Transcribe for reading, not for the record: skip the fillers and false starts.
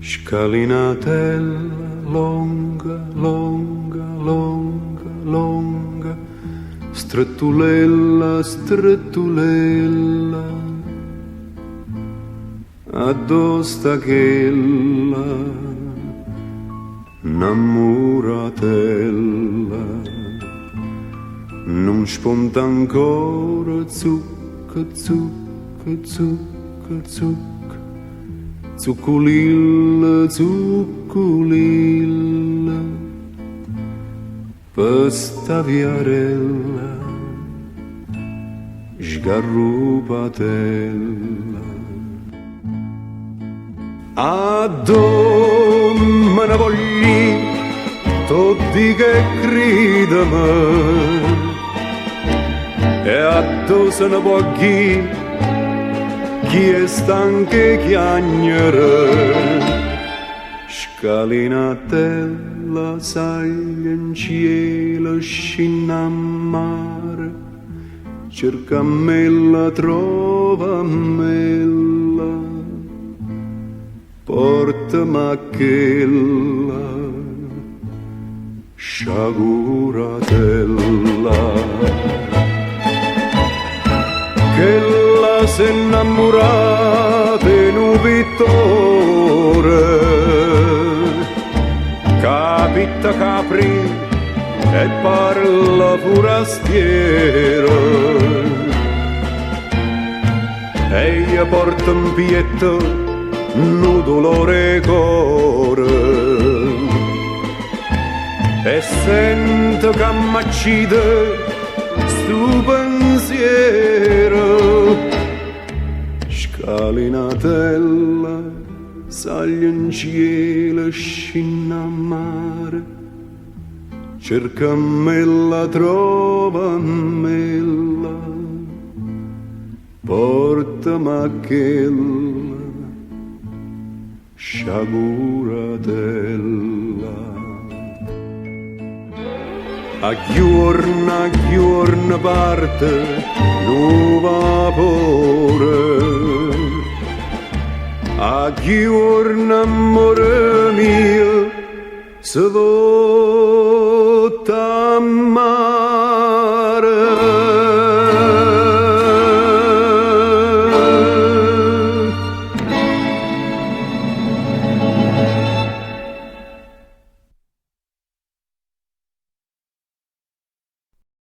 Scalinatella longa, longa, longa, longa, strettulella, strettulella, addosta chella, innamoratella, non sponta ancora zucca, zucca, zucca, zucca. Zucculilla, zucculilla, per sta viarella, sgarrupatella. Addo me ne vogli, tutti che gridano, e addo se ne vogli, chi è stanco chiagnere, scalinatella, saglia in cielo, scinna a mare, cerca mella, trova mella, portami a quella, sciaguratella. Chella s'è innamorata in un pittore, capita capri e parla forastiero, e gli porta in pietto un dolore core, e sento che m'accide stu pensiero. Scalinatella, saglia in cielo, scinna a mare, cerca mella, trova mella, portami a quella, sciaguratella. A giorno parte un vapore, a giorno amore mio se vuole.